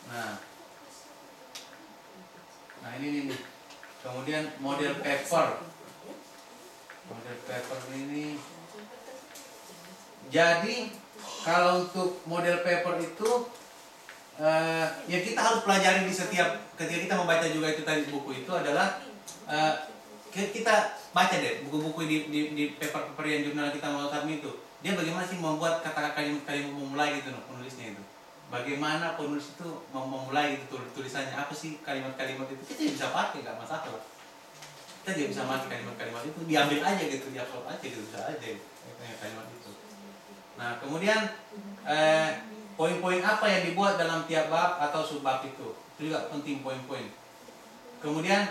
Nah, nah ini nih. Kemudian model paper. Model paper ini. Jadi kalau untuk model paper itu ya kita harus pelajari di setiap ketika kita membaca juga itu tadi buku itu adalah kita baca deh buku-buku di paper-paper yang jurnal kita mau submit itu. Dia bagaimana sih membuat kata-kata kalimat memulai gitu penulisnya itu. Bagaimana penulis itu memulai itu tulisannya, apa sih kalimat-kalimat itu kita bisa pakai, nggak masalah. Kita juga bisa pakai kalimat-kalimat itu, diambil aja gitu, diupload aja gitu, bisa aja kalimat itu. Nah kemudian poin-poin apa yang dibuat dalam tiap bab atau subbab itu juga penting poin-poin. Kemudian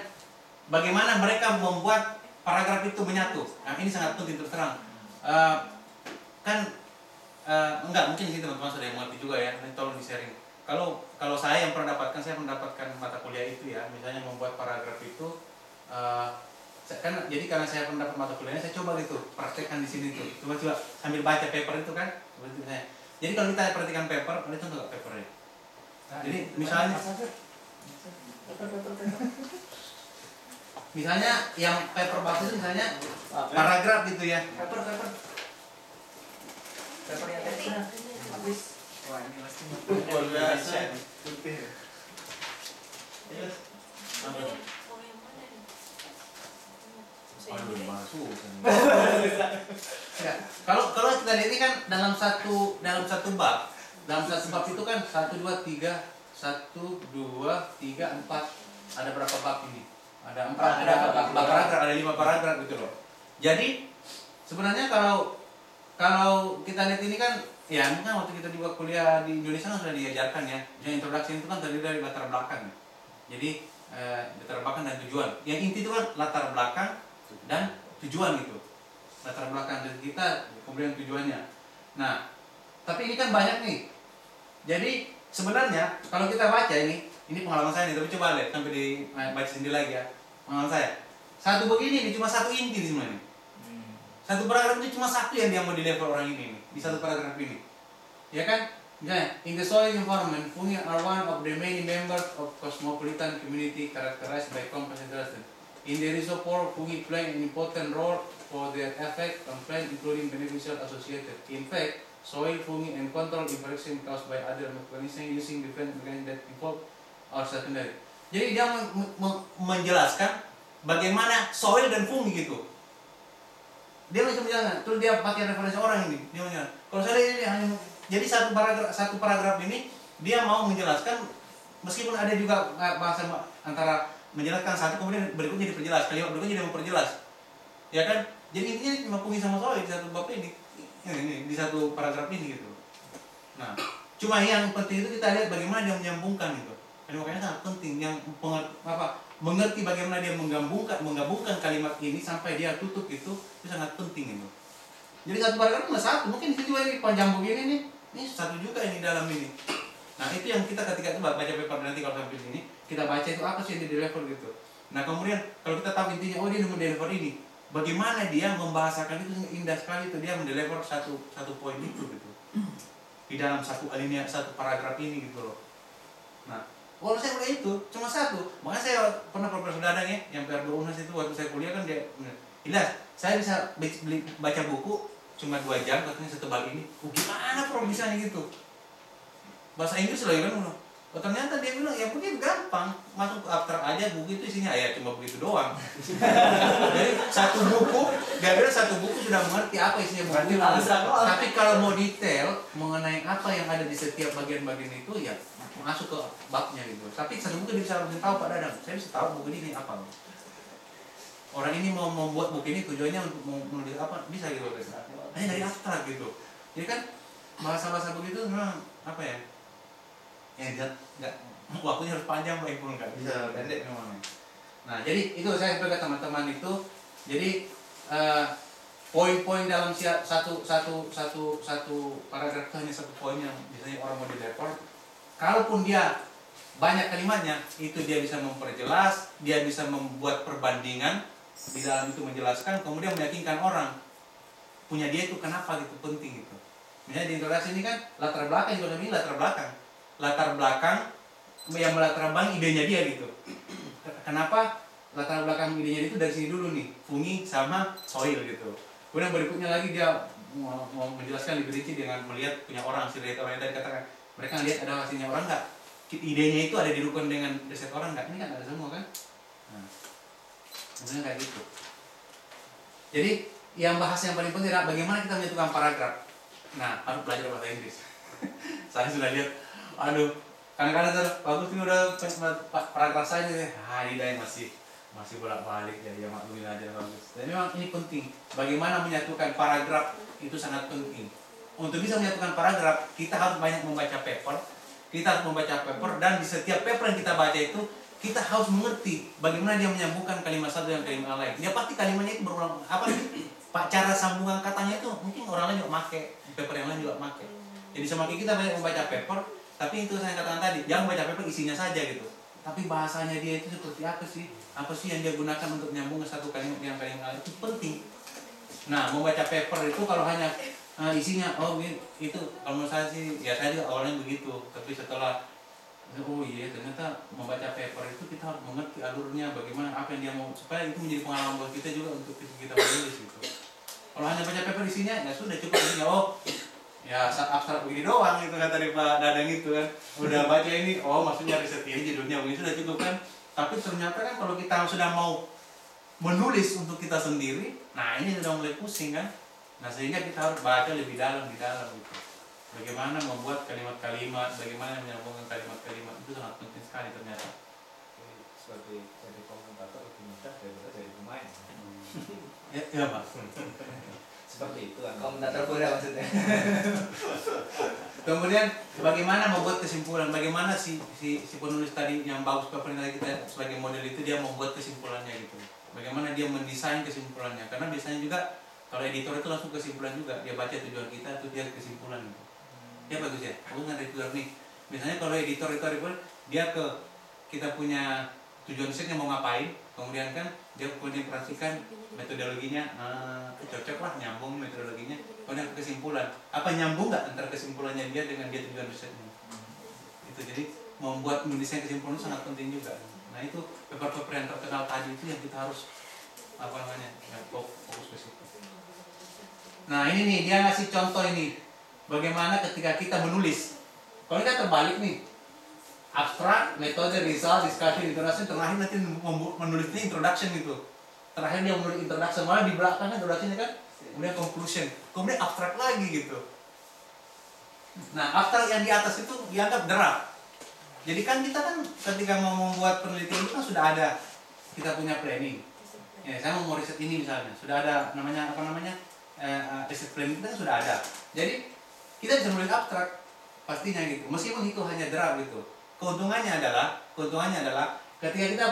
bagaimana mereka membuat paragraf itu menyatu. Nah ini sangat penting terus terang. Enggak mungkin sih teman-teman sudah yang mengerti juga ya. Nanti tolong di sharing. Kalau saya yang pernah dapatkan, saya mendapatkan mata kuliah itu ya, misalnya membuat paragraf itu. Jadi karena saya pernah dapat mata kuliahnya, saya coba gitu praktekkan di sini tuh. Coba sambil baca paper itu kan. Jadi kalau kita perhatikan paper, ada contoh nggak papernya? Jadi misalnya yang paper bab itu misalnya paragraf gitu ya. Paper yang teksnya habis. Wah ini pasti luar biasa. Ya, kalau kita lihat ini kan dalam satu bab itu kan 1 2 3 ada berapa bab ini? Ada 4 paragraf, ada 5 paragraf gitu loh. Jadi sebenarnya kalau kita lihat ini kan ya mungkin waktu kita juga kuliah di Indonesia kan sudah diajarkan ya. Yang introduksi itu kan terdiri dari latar belakang. Jadi latar belakang dan tujuan. Yang inti itu kan latar belakang dan tujuan gitu. Latar belakang dari kita kemudian tujuannya. Nah, tapi ini kan banyak nih. Jadi sebenarnya kalau kita baca ini pengalaman saya nih, tapi coba lihat sampai dibaca sendiri lagi ya. Pengalaman saya. Satu begini cuma satu inti di sebenarnya. Satu paragraf itu cuma satu yang dia mau di level orang ini di satu paragraf ini. Ya kan? Misalnya, in the soil environment, fungi are one of the many members of cosmopolitan community characterized by complex interaction. In the reservoir, fungi play an important role for their effect on plants, including beneficial associated. In fact, soil, fungi, and control interaction caused by other mechanisms using different mechanisms that involve are secondary. Jadi dia menjelaskan bagaimana soil dan fungi gitu. Dia macam menjelaskan, terus dia pakai referensi orang ini. Dia menjelaskan. Kalau saya lihat ini hanya jadi satu paragraf ini dia mau menjelaskan meskipun ada juga bahasa antara menjelaskan satu kemudian berikutnya diperjelas, kalimat berikutnya dia memperjelas. Ya kan? Jadi intinya cuma fungi sama soil di satu bab ini di satu paragraf ini gitu. Nah, cuma yang penting itu kita lihat bagaimana dia menyambungkan gitu. Jadi makanya sangat penting yang mengerti bagaimana dia menggabungkan kalimat ini sampai dia tutup itu sangat penting itu. Jadi satu paragraf cuma satu, mungkin itu juga ini panjang begini nih. Ini satu juga ini dalam ini. Nah, itu yang kita ketika itu baca paper nanti kalau sampai sini, kita baca itu apa sih yang di level gitu. Nah, kemudian kalau kita tahu intinya dia mendeliver ini, bagaimana dia membahasakan itu indah sekali itu dia mendeliver satu poin itu gitu. Di dalam satu alinea satu paragraf ini gitu loh. Nah, kalau saya kuliah itu cuma satu, makanya saya pernah Profesor Dadang ya, yang PR2 Unhas itu waktu saya kuliah kan dia, jelas saya bisa baca buku cuma 2 jam, katanya setebal ini. Gimana Prof bisanya gitu? Bahasa Inggris lagi kan, ternyata dia bilang ya begitu gampang, masuk ke abstrak aja buku itu isinya ya cuma begitu doang. Jadi satu buku sudah mengerti apa isinya buku. Tapi kalau mau detail mengenai apa yang ada di setiap bagian-bagian itu ya masuk ke babnya gitu. Tapi satu buku dia bisa tahu Pak Dadang, saya bisa tahu buku ini apa. Orang ini mau membuat buku ini tujuannya untuk menulis apa bisa gitu. Hanya dari abstrak gitu. Jadi kan bahasa-bahasa begitu memang apa ya? Ya enggak waktunya harus panjang baik pun nggak bisa pendek memang. Nah jadi itu saya sebagai teman-teman itu jadi poin-poin dalam satu paragraf itu hanya satu poin yang biasanya orang mau di-level. Kalaupun dia banyak kalimatnya itu dia bisa memperjelas, dia bisa membuat perbandingan di dalam itu menjelaskan, kemudian meyakinkan orang punya dia itu kenapa gitu penting gitu. Misalnya di introduksi ini kan latar belakang juga ini latar belakang yang melatar belakang idenya dia gitu. Kenapa latar belakang idenya itu dari sini dulu nih, fungi sama soil gitu. Kemudian berikutnya lagi dia mau menjelaskan lebih rinci dengan melihat punya orang, si riset orang yang tadi katakan mereka lihat ada hasilnya orang nggak, idenya itu ada didukung dengan riset orang nggak, ini kan ada semua kan. Nah, kemudian kayak gitu. Jadi yang bahas yang paling penting adalah bagaimana kita menyatukan paragraf. Nah, harus belajar bahasa Inggris. Saya sudah lihat, aduh, kadang-kadang bagus ini udah paragraf saya nih, ini yang masih bolak-balik ya, yang maklumin aja bagus. Dan memang ini penting. Bagaimana menyatukan paragraf itu sangat penting. Untuk bisa menyatukan paragraf, kita harus banyak membaca paper. Kita harus membaca paper dan di setiap paper yang kita baca itu kita harus mengerti bagaimana dia menyambungkan kalimat satu dengan kalimat lain. Dia pasti kalimatnya itu berulang apa nih? Cara sambungan katanya itu mungkin orang lain juga make, paper yang lain juga make. Jadi semakin kita banyak membaca paper, tapi itu saya katakan tadi, jangan baca paper isinya saja gitu. Tapi bahasanya dia itu seperti apa sih? Apa sih yang dia gunakan untuk menyambung satu kalimat dengan kalimat lain, itu penting. Nah, membaca paper itu kalau hanya isinya itu kalau menurut saya sih ya saya juga awalnya begitu, tapi setelah oh iya ternyata membaca paper itu kita harus mengerti alurnya, bagaimana apa yang dia mau, supaya itu menjadi pengalaman buat kita juga untuk kita menulis gitu. Kalau hanya baca paper isinya ya sudah cukup isinya, ya abstrak begini doang gitu kan tadi Pak Dadang itu kan udah baca ini, maksudnya riset ini judulnya begini sudah cukup kan. Tapi ternyata kan kalau kita sudah mau menulis untuk kita sendiri, nah ini sudah mulai pusing kan. Nah sehingga kita harus baca lebih dalam gitu. Bagaimana membuat kalimat-kalimat, bagaimana menyambungkan kalimat-kalimat, itu sangat penting sekali ternyata. Sebagai jadi komentator lebih mudah daripada jadi pemain. Ya Pak. Seperti itu kan. Komentator kuda maksudnya. Kemudian bagaimana membuat kesimpulan, bagaimana si penulis tadi yang bagus paper tadi kita sebagai model itu dia membuat kesimpulannya gitu. Bagaimana dia mendesain kesimpulannya, karena biasanya juga kalau editor itu langsung kesimpulan juga, dia baca tujuan kita itu dia kesimpulan gitu. Ya bagus ya, aku nggak editor nih. Biasanya kalau editor itu dia kita punya tujuan risetnya mau ngapain, kemudian kan dia kemudian perhatikan metodologinya, cocok lah nyambung metodologinya, kemudian kesimpulan apa nyambung nggak antara kesimpulannya dia dengan dia tujuan risetnya. Itu jadi membuat mendesain kesimpulan itu sangat penting juga. Nah itu paper-paper yang terkenal tadi itu yang kita harus fokus ke situ. Nah ini nih dia ngasih contoh ini bagaimana ketika kita menulis. Kalau kita terbalik nih, abstrak, metode, result, discussion, introduction, terakhir nanti menulisnya introduction gitu. Terakhir dia menulis introduction, malah di belakangnya introduction kan, kemudian conclusion, kemudian abstrak lagi gitu. Nah abstrak yang di atas itu dianggap draft. Jadi kan kita kan ketika mau membuat penelitian itu kan sudah ada, kita punya planning. Ya, saya mau riset ini misalnya, sudah ada riset planning kita sudah ada. Jadi kita bisa menulis abstrak pastinya gitu, meskipun itu hanya draft gitu. Keuntungannya adalah ketika kita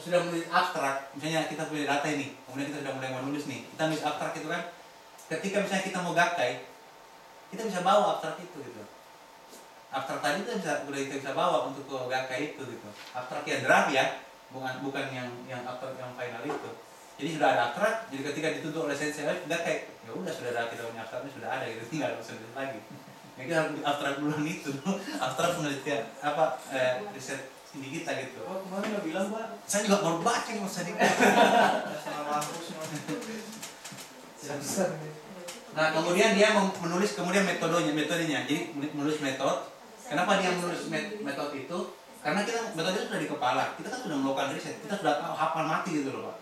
sudah menulis abstrak, misalnya kita punya data ini, kemudian kita sudah mulai menulis nih, kita nulis abstrak itu kan, ketika misalnya kita mau gakai, kita bisa bawa abstrak itu gitu. Abstrak tadi kita bisa bawa untuk ke gakai itu gitu. Abstrak yang draft ya, bukan yang abstrak yang final itu. Jadi sudah ada abstrak, jadi ketika dituntut oleh sensei gakai, ya udah sudah ada, kita punya abstraknya sudah ada gitu, tinggal usah nulis lagi. Ya kita harus abstrak duluan itu, abstrak penelitian riset ini kita gitu. Kemarin nggak bilang Pak? Saya juga baru baca nih Mas Adi. Nah kemudian dia menulis kemudian metodenya. Jadi menulis metode. Kenapa dia menulis metode itu? Karena kita metode itu sudah di kepala. Kita kan sudah melakukan riset. Kita sudah tahu hafal mati gitu loh Pak.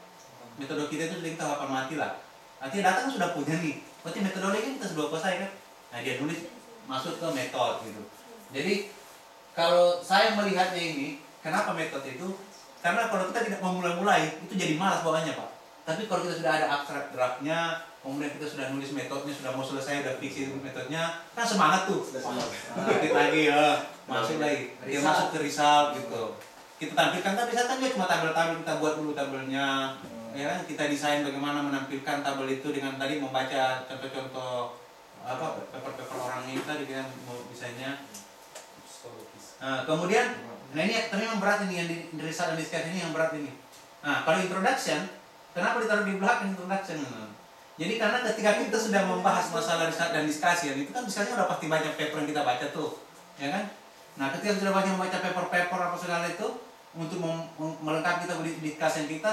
Metode kita itu sudah kita hafal mati lah. Artinya data kan sudah punya nih. Berarti metodologi kita sudah kuasai kan. Nah dia nulis masuk ke metode gitu. Jadi kalau saya melihatnya ini, kenapa metode itu? Karena kalau kita tidak memulai itu jadi malas bawahnya Pak. Tapi kalau kita sudah ada abstrak draftnya, kemudian kita sudah nulis metodenya, sudah mau selesai, udah fix metodenya, kan semangat tuh. Dikit lagi ya, masuk lagi. Dia masuk ke result gitu. Kita tampilkan, tapi misalkan dia cuma tabel-tabel, kita buat dulu tabelnya. Ya kan, kita desain bagaimana menampilkan tabel itu dengan tadi membaca contoh-contoh paper-paper orang ini tadi kita mau desainnya. Nah, kemudian, ini tapi yang berat ini yang di result dan discussion ini yang berat ini. Nah, kalau introduction, kenapa ditaruh di belakang introduction? Jadi karena ketika kita sudah membahas masalah riset dan discussion, itu kan discussion udah pasti banyak paper yang kita baca tuh, ya kan? Nah, ketika sudah banyak membaca paper-paper apa segala itu untuk melengkapi kita di kasen kita,